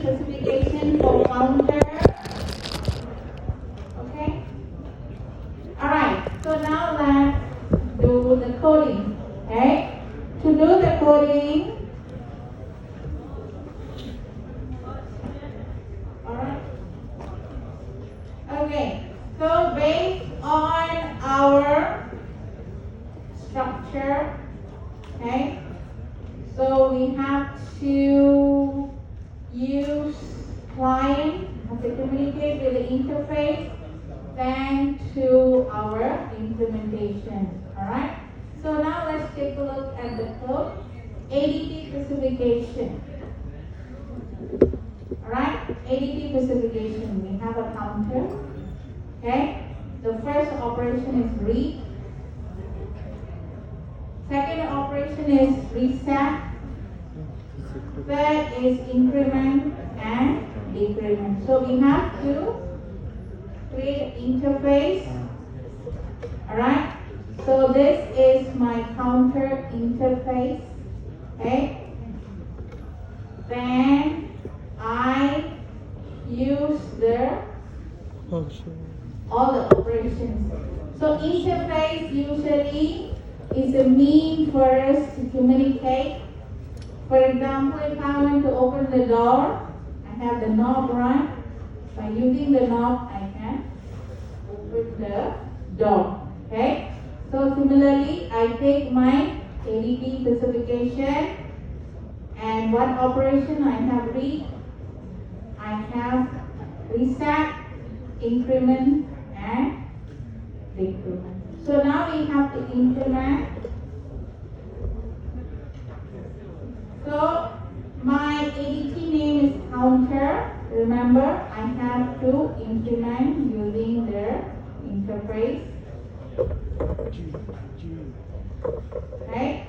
specification for counter. Okay. All right. So now let's do the coding. Okay. To do the coding. All right. Okay. So based on our structure, okay. So we have to use client to communicate with the interface, then to our implementation. Alright? So now let's take a look at the code. ADT specification. Alright? ADT specification. We have a counter. Okay? The first operation is read. Second operation is reset. Third is increment and decrement. So we have to create interface. Alright. So this is my counter interface. Okay. Then I use all the operations. So interface usually is a mean for us to communicate. For example, if I want to open the door, I have the knob, right? By using the knob, I can open the door. Okay? So similarly, I take my ADT specification, and what operation I have read, I have reset, increment, and decrement. So now we have to implement. So my ADT name is counter. Remember, I have to implement using the interface. Okay.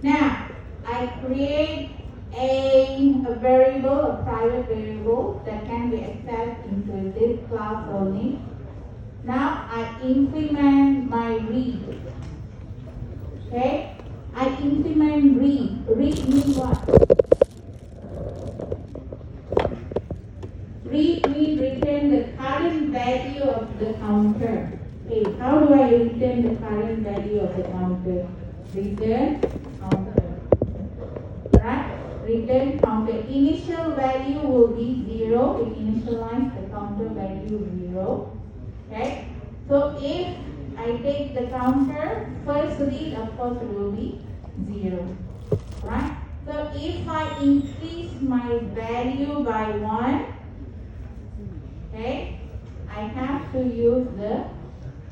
Now I create a variable, a private variable that can be accessed into this class only. Now I implement my read. Okay. I implement read. Read means what? Read means return the current value of the counter. Okay, how do I return the current value of the counter? Return counter. Right? Return counter. Initial value will be 0. We initialize the counter value 0. Okay? So if I take the counter, first read, of course, it will be 0. Right? So if I increase my value by 1, okay, I have to use the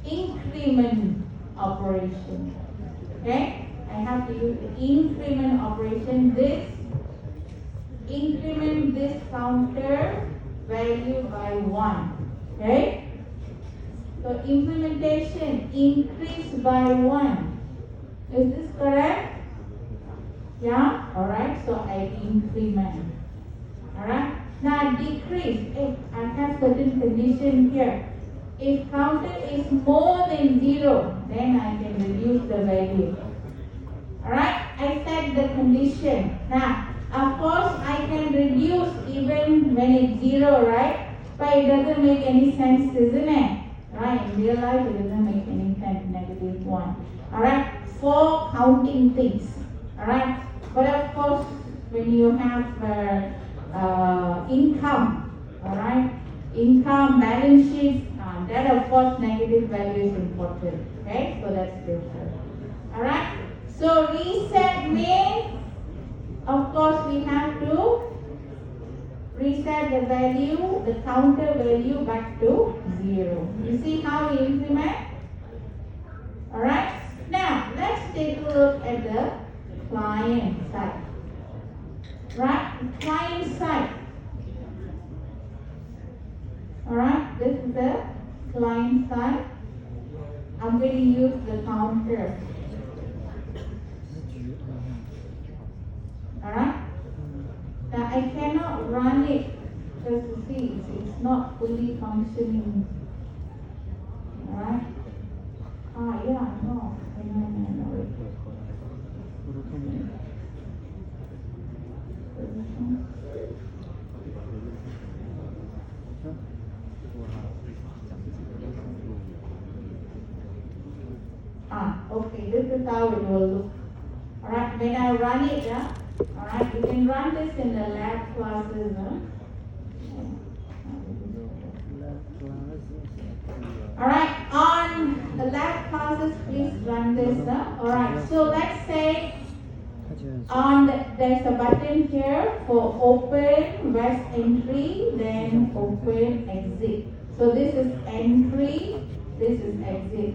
increment operation. Okay? I have to use the increment operation. This increment this counter value by 1. Okay? So implementation increase by 1. Is this correct? Yeah? Alright, so I increment. Alright? Now decrease. If I have certain condition here. If counter is more than 0, then I can reduce the value. Alright? I set the condition. Now, of course, I can reduce even when it's 0, right? But it doesn't make any sense, isn't it? Right? In real life, it doesn't make any sense, -1. Alright? For counting things. Alright? But of course, when you have income, alright? Income, balance sheet, that of course negative value is important. Okay? So that's different. Alright? So reset means, of course, we have to reset the value, the counter value back to 0. You see how we implement? Alright? Now, let's take a look at the client side. Right? Client side. Alright? This is the client side. I'm going to use the counter. Alright? Now I cannot run it because you see it's not fully functioning. Alright? Yeah, no. I know. look how it will look. Alright, when I run it, alright, you can run this in the lab classes. Alright, on the lab classes, please run this. Alright, so let's say there's a button here for open west entry, then open exit. So this is entry, this is exit.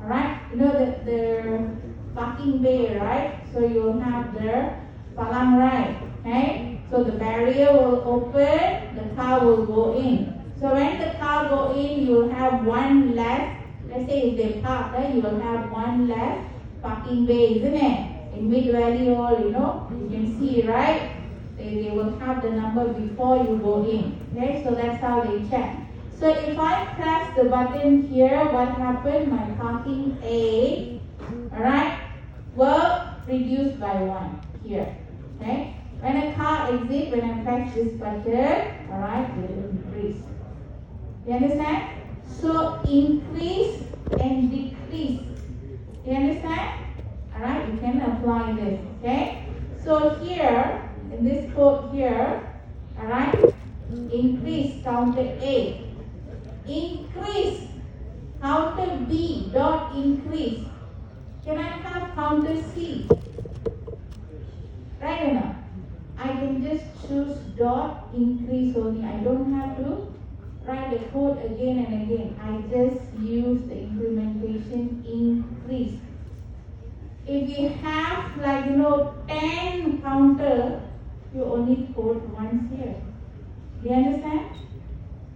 Alright, you know the parking bay, right? So you'll have the palang right, okay? So the barrier will open, the car will go in. So when the car go in, you will have one left. Let's say if they park, you will have one left parking bay, isn't it? In Mid Valley Hall, you know, you can see, right? They will have the number before you go in. Okay, so that's how they check. So if I press the button here, what happened? My parking A, alright, will reduce by 1 here. Okay? When a car exits, when I press this button, alright, it will increase. You understand? So increase and decrease. You understand? Alright, you can apply this. Okay? So here, in this code here, alright, increase counter A. Increase counter B dot increase. Can I have counter C? Right or not? I can just choose dot increase only. I don't have to write the code again and again. I just use the implementation increase. If you have 10 counter, you only code once here. Do you understand?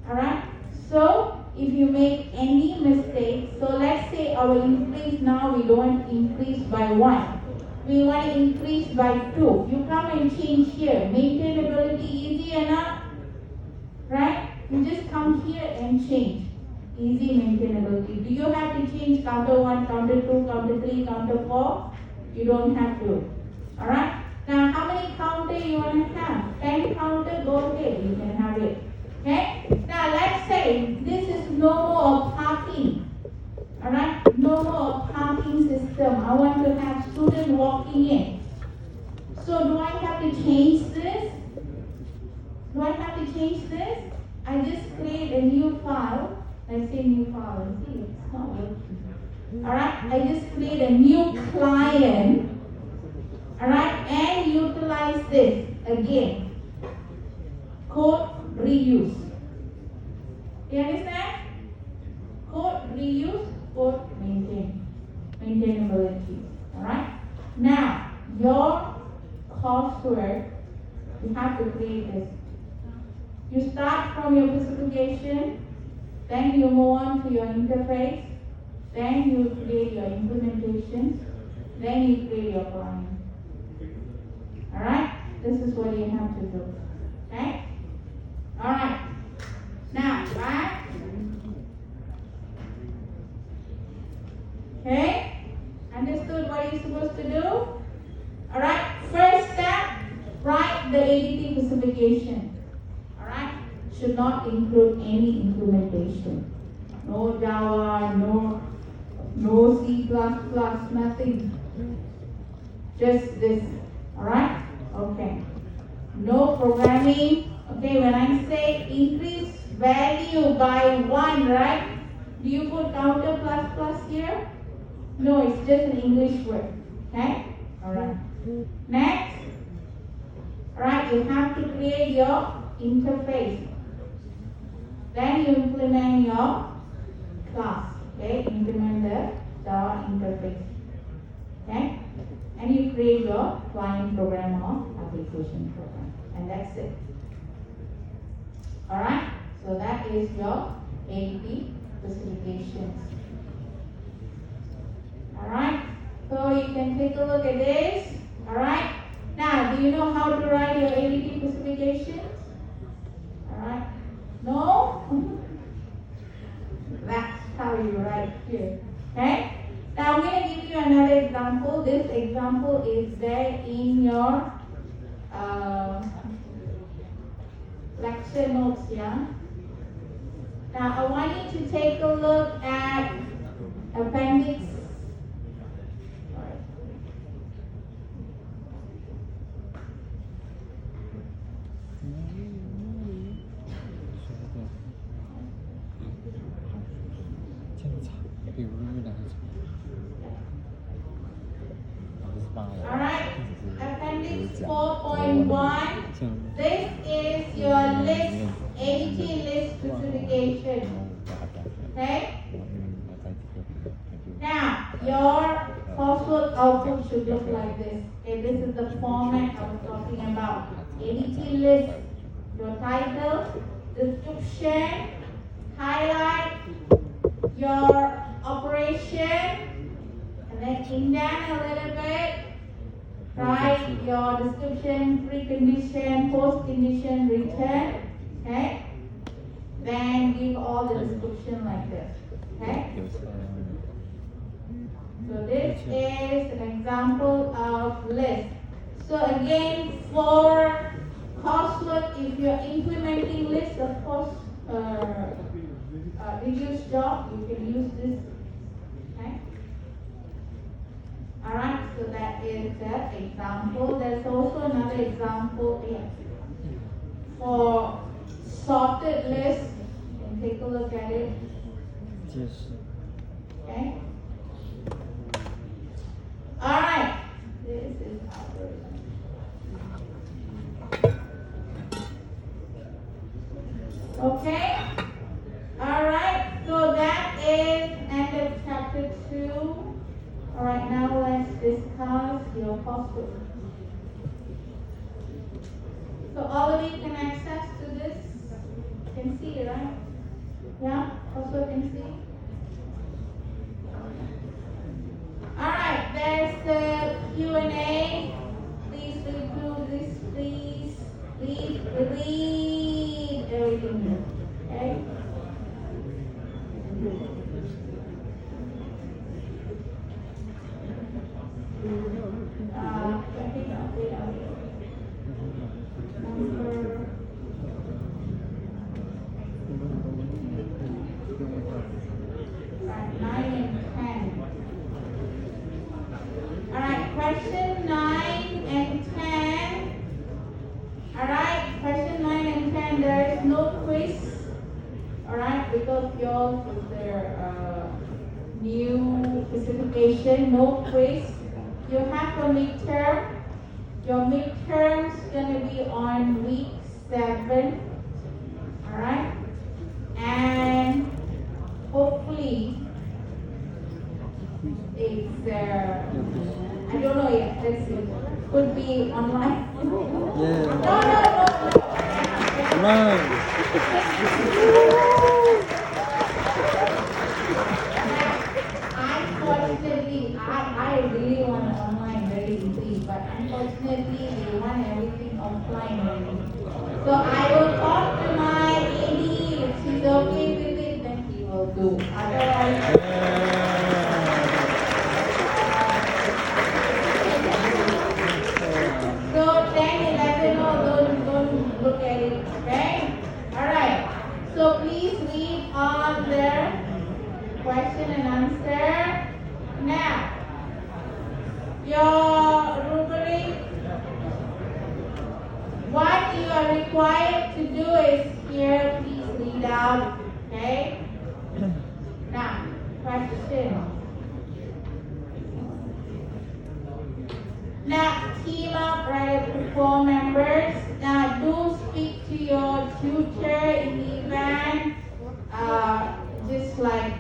Alright? So if you make any mistake, so let's say our increase now, we don't want to increase by 1. We want to increase by 2. You come and change here. Maintainability easy enough? Right? You just come here and change. Easy maintainability. Do you have to change counter 1, counter 2, counter 3, counter 4? You don't have to. Alright? Now how many counter you want to have? 10 counter, go ahead. You can have it. Okay? Now let's say this is no more parking. Alright? No more parking system. I want to have student walking in. So do I have to change this? Do I have to change this? I just create a new file. Let's say new file and see it's not working. Alright? I just create a new client. Alright? And utilize this again. Code reuse. You understand? Code reuse, code maintain. Maintainability. Alright? Now, your coursework, you have to create this. You start from your specification, then you move on to your interface, then you create your implementations, then you create your client. Alright? This is what you have to do. Okay? Alright. Now, right? Okay? Understood what you're supposed to do? Alright? First step, write the ADT specification. Alright? Should not include any implementation. No Java, no C++, nothing. Just this. Alright? Okay. No programming. Okay, when I say increase value by 1, right? Do you put counter plus here? No, it's just an English word. Okay? Alright. Next. Alright, you have to create your interface. Then you implement your class. Okay? Implement the interface. Okay? And you create your client program or application program. And that's it. Alright? So that is your ADT specifications. Alright? So you can take a look at this. Alright? Now, do you know how to write your ADT specifications? Alright? No? That's how you write here. Okay? Now I'm going to give you another example. This example is there in your lecture notes, yeah? Now I want you to take a look at appendix. Sorry. 4.1, this is your list, entity list specification. Okay? Now, your coursework output should look like this. Okay, this is the format I was talking about. Entity list, your title, description, highlight, your operation, and then indent a little bit. Write your description, precondition, post-condition, return. Okay? Then give all the description like this. Okay? So this is an example of list. So again, for coursework, if you're implementing list, of course, reduced job, you can use this. Okay? Alright, so that is the example. There's also another example here. For sorted list, you can take a look at it. Yes. Okay? Alright, this is our okay? Alright, so that is end of chapter 2. Alright, now let's discuss your coursework. So all of you can access to this. You can see it, right? Yeah, also can see. Alright, there's the Q&A. Please read through this, please. Please read everything. Okay? Question 9 and 10. Alright, question 9 and 10, there is no quiz. Alright, because yours is their new specification, no quiz. You have a midterm. Your midterm is going to be on week 7. Alright, and hopefully it's I don't know yet. Let's see. Could be online. Yeah. No. Online. Unfortunately, I really want it online very easy, but unfortunately, they want everything offline already. So I will talk to my AD. If she's okay with it, then he will do. Otherwise. So 10, 11, don't look at it, okay? Alright, so please read all the question and answer. Now, your rubric, what you are required to do is here, please read out, okay? Now, question. Now, team up, right, up to 4 members. Now, do speak to your tutor in the event, just like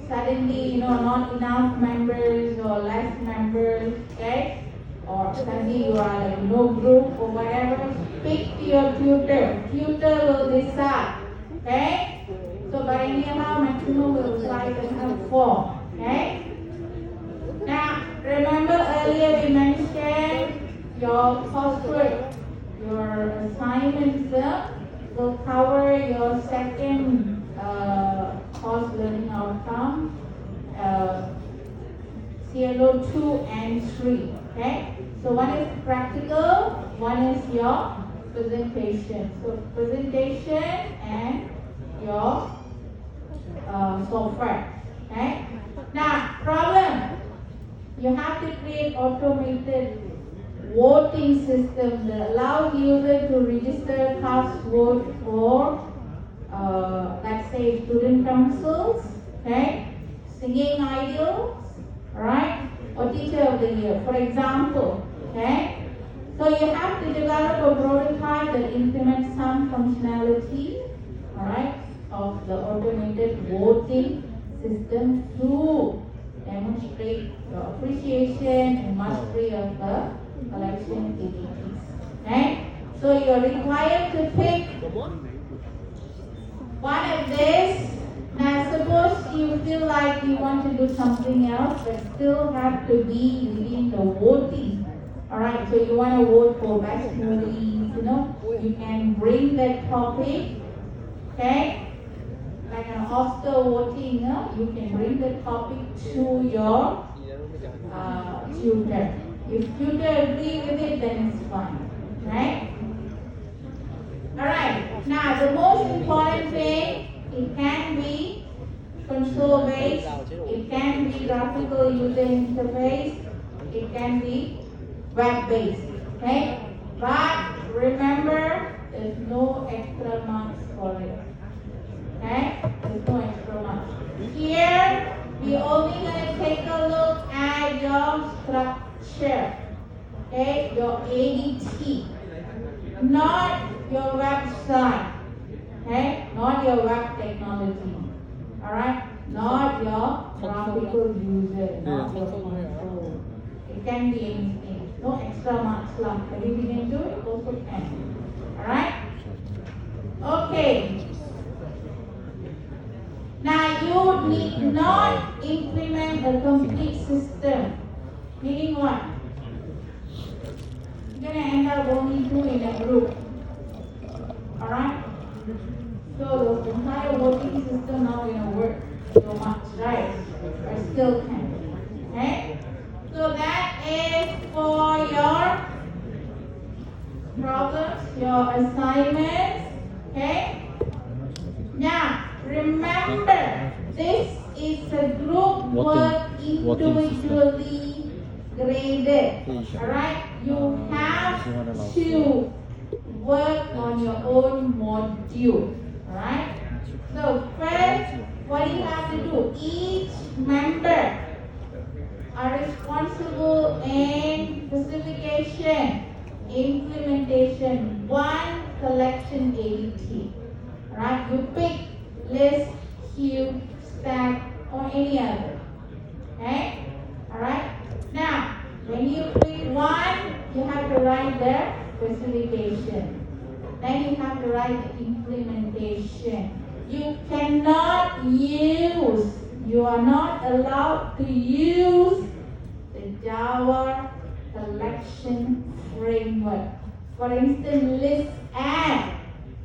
suddenly, not enough members or less members, okay? Or suddenly you are like no group or whatever. Speak to your tutor. Tutor will decide, okay? So, by anyhow, maximum will try to have 4, okay? Now, remember earlier we mentioned your coursework, your assignments will cover your second course learning outcome, CLO 2 and 3. Okay? So one is practical, one is your presentation. So presentation and your software. Okay? Now, problem. You have to create automated voting system that allows users to register, cast vote for, let's say, student councils, okay, singing idols, right, or teacher of the year, for example, okay. So you have to develop a prototype that implements some functionality, alright, of the automated voting system to demonstrate your appreciation and mastery of the collection activities. Okay? So you're required to pick one of these. Now suppose you feel like you want to do something else but still have to be within the voting. Alright, so you want to vote for best movies, you can bring that topic, okay? Like an Oscar voting, you can bring the topic to your tutor. If tutor agree with it, then it's fine, right? Alright, now the most important thing, it can be console based, it can be graphical user interface, it can be web based, okay? But remember, there's no extra marks for it, okay? There's no extra marks. Here, we're only going to take a look at your structure, okay? Your ADT, not your website, okay? Not your web technology, alright? Not your graphical user, not your console. It can be anything. No extra marks lah. Everything you can do, it also can. Alright? Okay. Now you need not implement a complete system. Meaning what? You're gonna end up only two in a group. Alright? So the entire voting system not gonna work so much, right? But still can. Okay? So that is for your problems, your assignments. Okay? Now, remember, this is a group work individually graded. Alright? You have to work on your own module. Alright? So, first, what do you have to do? Each member are responsible in specification, implementation, one collection ADT. Right? You pick list, queue, stack, or any other. Okay? Alright? Now, when you pick one, you have to write the specification. Then you have to write the implementation. You cannot use, you are not allowed to use the Java collection framework. For instance, list add.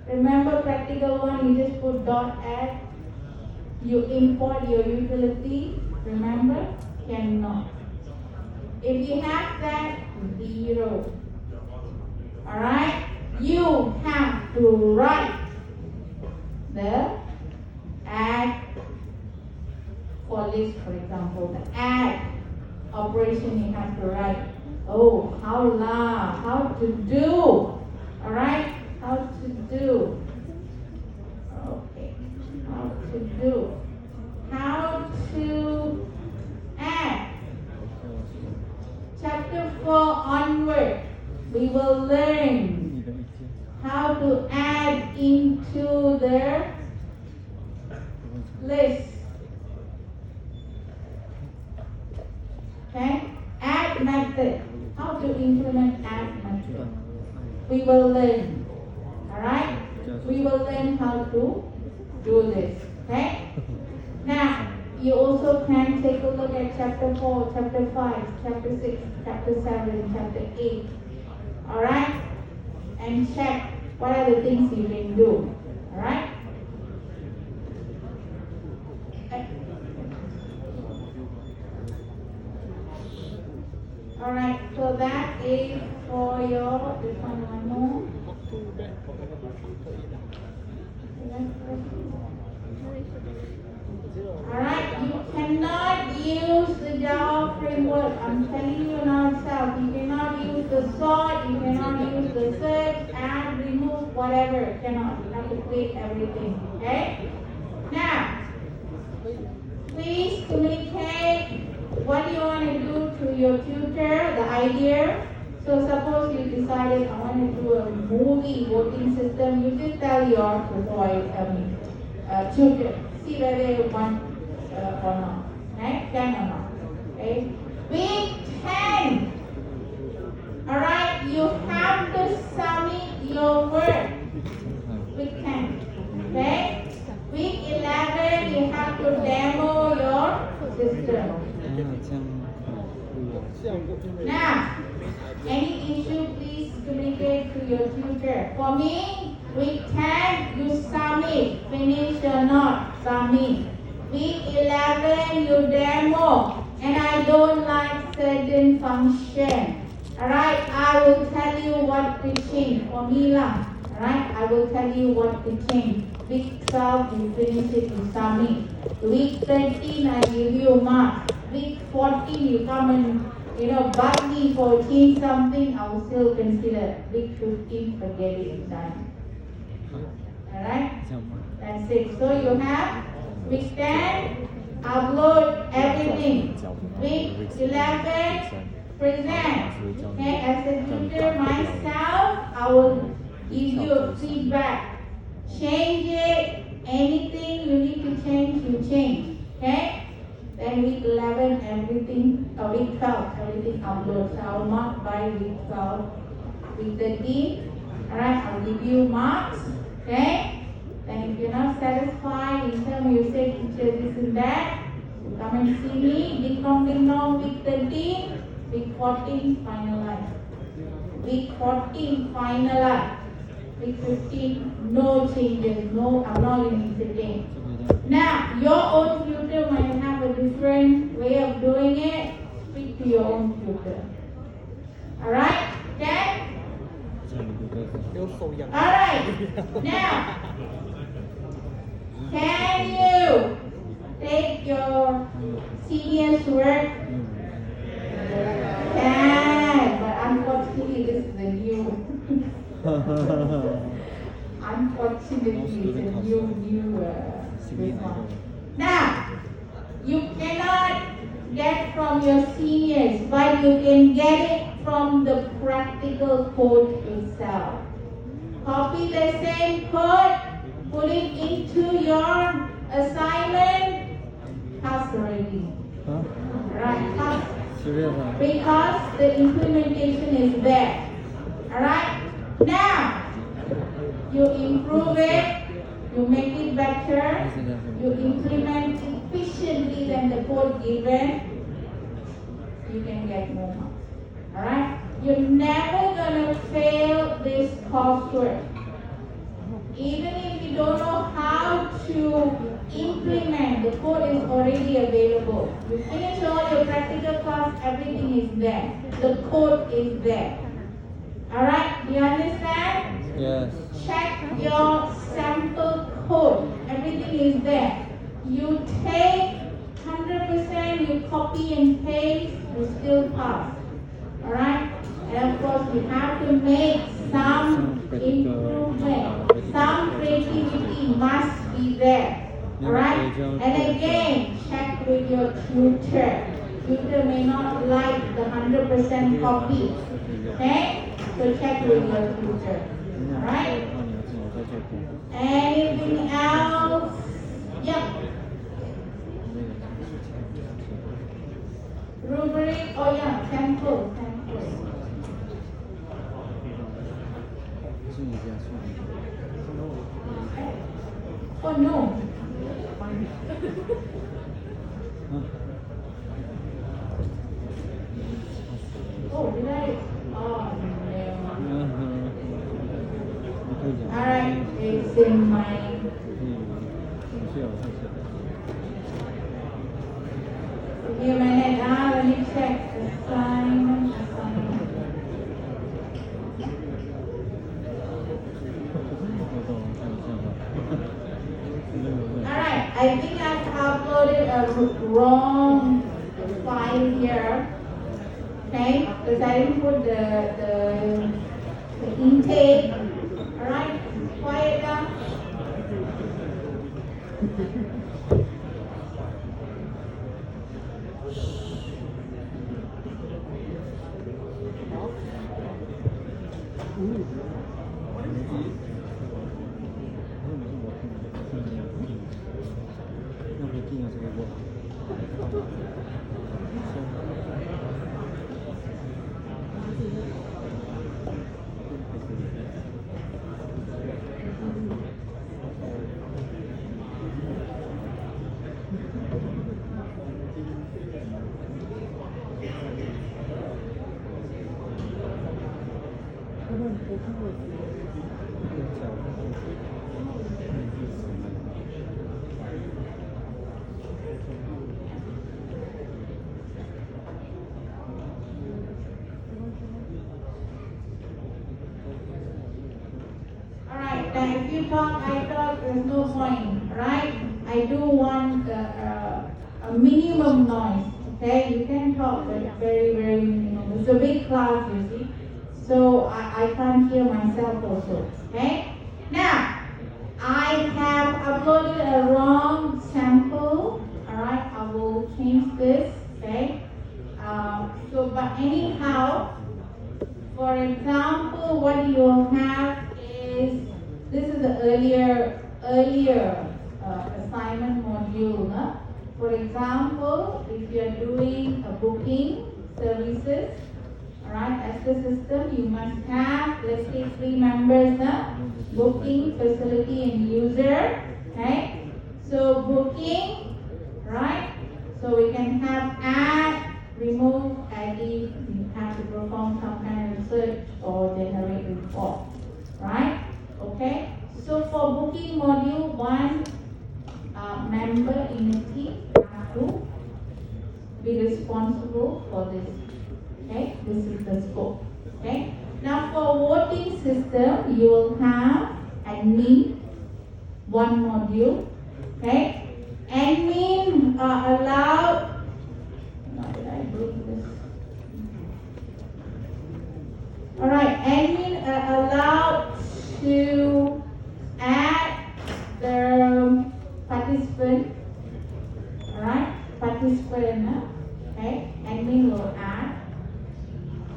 Remember practical one, you just put dot add. You import your utility. Remember? Cannot. If you have that, 0. Alright? You have to write the add for list, for example, the add operation you have to write. Oh, how to do. Alright? How to do. Okay. How to do. How to add. Chapter 4 onward, we will learn how to add into the list. Okay? Add method. How to implement add method. We will learn. Alright? We will learn how to do this. Okay? Now, you also can take a look at chapter 4, chapter 5, chapter 6, chapter 7, chapter 8. Alright? And check what are the things you can do. Alright? Alright, so that is for your, this one more. Alright, you cannot use the Java framework. I'm telling you now itself. You cannot use the sort, you cannot use the search, add, remove, whatever. Cannot. You have to create everything. Okay? Now, please communicate what you want to do to your tutor, the idea. So suppose you decided I want to do a movie voting system, you just tell your tutor, see whether you want or not, right? Can or not, okay? Week 10, all right, you have to submit your work. Week 10, okay? Week 11, you have to demo your system. Now, any issue, please communicate to your tutor. For me, week 10, you submit, finish or not, submit. Week 11, you demo, and I don't like certain function. Alright, I will tell you what to change. For me lah. Alright, I will tell you what to change. Week 12, you finish it, you submit. Week 13, I give you marks. Week 14, you come and bug me for change something, I will still consider. Week 15, forget it, it's done. Alright? That's it. So you have week 10, upload everything. Week 11, present. Okay, as a tutor myself, I will give you feedback. Change it. Anything you need to change, you change. Okay? Then week 11, everything, week 12, everything uploads. So I will mark by week 12. Week 13, alright, I'll give you marks. Okay? Then if you're not satisfied, in terms you say, teacher, this and that, you come and see me. Ding dong, week 13, week 14, finalize. Week 14, finalize. Week 15, no changes, no, I'm not going to change. Now, your own tutor might have a different way of doing it. Speak to your own tutor. Alright? Okay? Alright. Now, can you take your senior's work? Can, but unfortunately this is a new. Unfortunately, it's a new this one. Now, you cannot get from your seniors, but you can get it from the practical code itself. Copy the same code, put it into your assignment, pass already. Huh? Right, pass. Serious? Because the implementation is there. Alright? Now, you improve it, you make it better, you implement efficiently than the code given, you can get more marks. Alright? You're never gonna fail this coursework. Even if you don't know how to implement, the code is already available. You finish all your practical class, everything is there. The code is there. Alright, do you understand? Yes. Check your sample code. Everything is there. You take 100%, you copy and paste, you still pass. Alright? And of course, you have to make some improvement. Some creativity must be there. Alright? And again, check with your tutor. Tutor may not like the 100% copy. Okay? So check with your tutor. Alright? Anything else? Yep. Rubric, oh yeah, sample. Oh no. Oh, did I? Oh no. Alright, it's in my. Give me a minute, let me check assignment. Alright, I think I've uploaded a wrong file here. Okay, because I didn't put the intake. Alright, quiet down. if you talk, I talk, there's no point, right? I do want a minimum noise, okay? You can talk, but very, very minimum. It's a big class, you see. So I can't hear myself also, okay? Now, I have uploaded a wrong sample, alright? I will change this, okay? But anyhow, for example, what you will have is, this is the earlier assignment module. Huh? For example, if you are doing a booking services, alright, as the system, you must have, let's say, 3 members, booking, facility, and user. Okay, so booking, right? So we can have add, remove, edit. You have to perform some kind of search or generate report, right? Okay, so for booking module, one member in a team have to be responsible for this. Okay, this is the scope. Okay, now for voting system, you will have admin, one module. Okay, admin allowed. How did I do this? All right, admin allowed to add the participant. All right, participant. Okay, admin will add.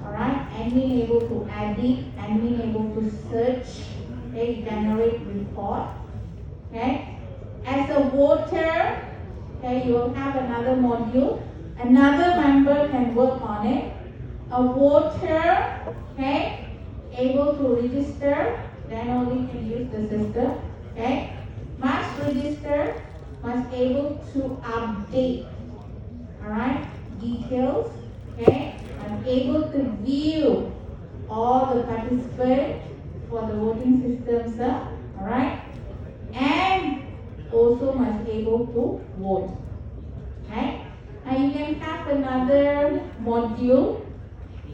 Alright, admin able to edit, admin able to search, okay, generate report. Okay, as a voter, okay, you will have another module. Another member can work on it. A voter, okay, able to register, then only can use the system. Okay, must register, must able to update. Alright, details. Okay, I'm able to view all the participants for the voting systems, alright, and also must able to vote. Okay, now you can have another module,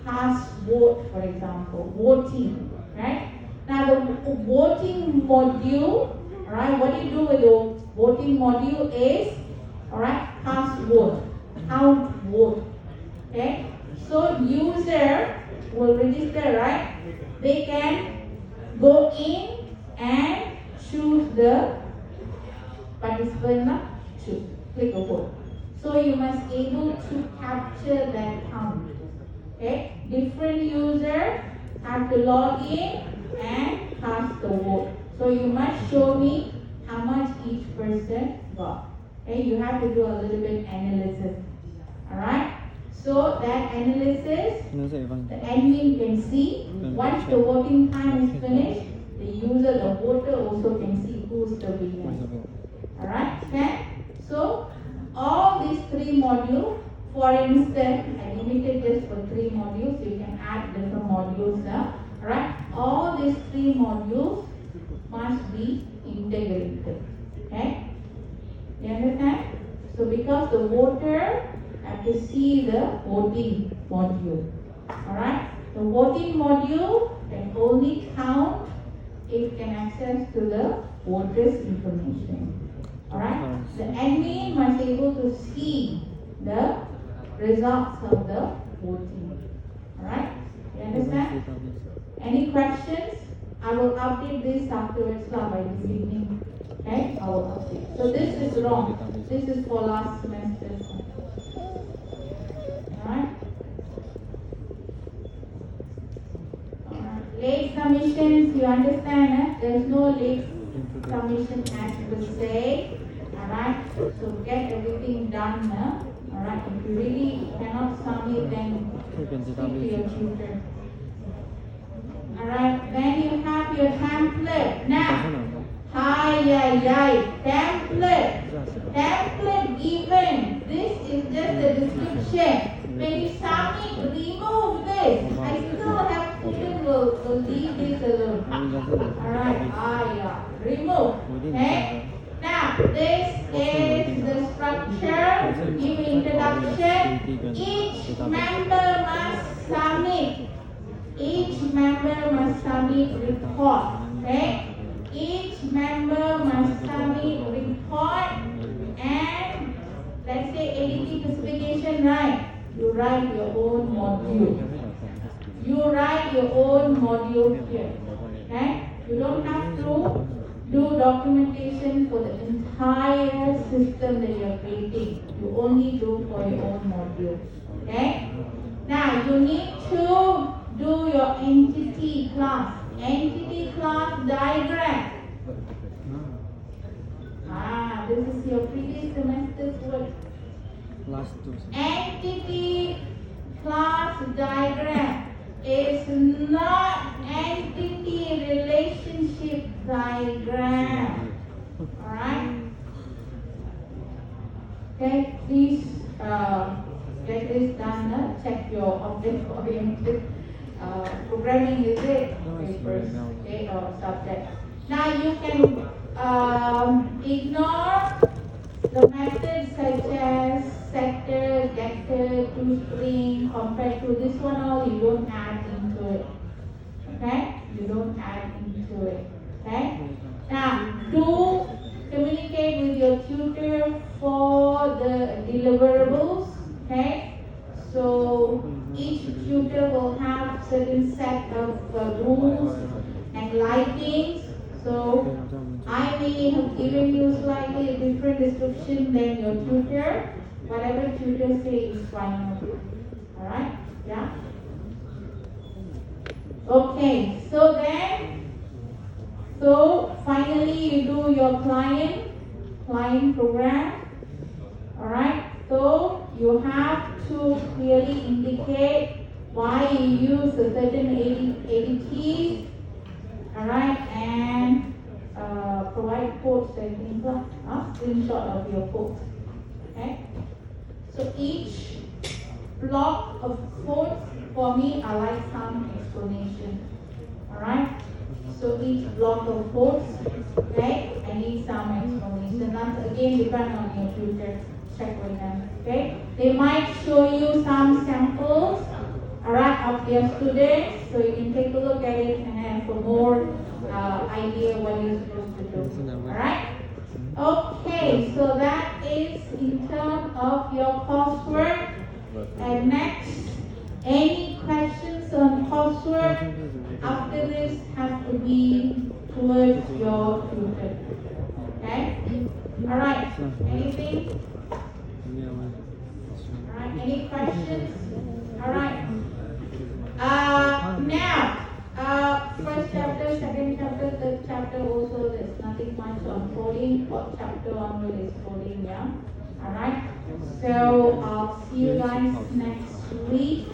cast vote, for example, voting, right? Now the voting module, alright, what you do with the voting module is, alright, cast vote, count vote. Okay, so user will register, right? They can go in and choose the participant to click a vote. So you must able to capture that count. Okay, different user have to log in and cast the vote. So you must show me how much each person got. Okay, you have to do a little bit analysis. Alright. So that analysis, the admin can see. Once the voting time is finished, the user, the voter also can see who's the winner. Alright, okay? So all these 3 modules, for instance, I limited just for 3 modules, you can add different modules. Alright, all these 3 modules must be integrated. Okay? You understand? So because the voter have to see the voting module. Alright? The voting module can only count if it can access to the voter's information. Alright? The admin must be able to see the results of the voting. Alright? You understand? Any questions? I will update this afterwards by this evening. Okay? I will update. So this is wrong. This is for last semester. Alright? Late submissions, you understand? There's no late submission as per se. Alright? So get everything done. Alright? If you really cannot submit, then speak to your tutor. Alright? Then you have your template. Now, template. Template given. This is just the description. When you submit, remove this. I still have students will leave this alone. Alright, remove. Okay? Now, this is the structure. Give introduction. Each member must submit. Each member must submit report. Okay? Each member must submit report and let's say ADT specification, right? You write your own module. You write your own module here. Okay? You don't have to do documentation for the entire system that you are creating. You only do for your own module. Okay? Now you need to do your entity class. Entity class diagram. This is your previous semester's work. Last two. Entity class diagram is not entity relationship diagram. Alright? Okay, please get this done. Check your object oriented programming, is it? Papers, okay, or subject. Now you can ignore the methods such as sector, getter, toString, compared to this one all, you don't add into it. Okay? You don't add into it. Okay? Now, do communicate with your tutor for the deliverables. Okay? So, each tutor will have certain set of rules and lightings. So, I may have given you slightly a different description than your tutor. Whatever tutor say is fine. Alright? Yeah? Okay, so finally you do your client program. Alright? So you have to clearly indicate why you use a certain ADTs. Alright, and provide quotes and things like screenshot of your quotes. Okay? So each block of quotes for me are like some explanation. Alright? So each block of quotes, okay, I need some explanation. That's again depend on your tutor. Check with them. Okay? They might show you some samples, alright, of their students, so you can take a look at it and then for more idea what you're supposed to do. Alright? Okay, so that is in terms of your coursework. And next, any questions on coursework after this have to be towards your tutor. Okay? Alright, anything? Alright, any questions? Alright. Now, first chapter, second chapter, third chapter also there's nothing much on coding. Fourth chapter onward is coding, yeah? Alright. So I'll see you guys next week.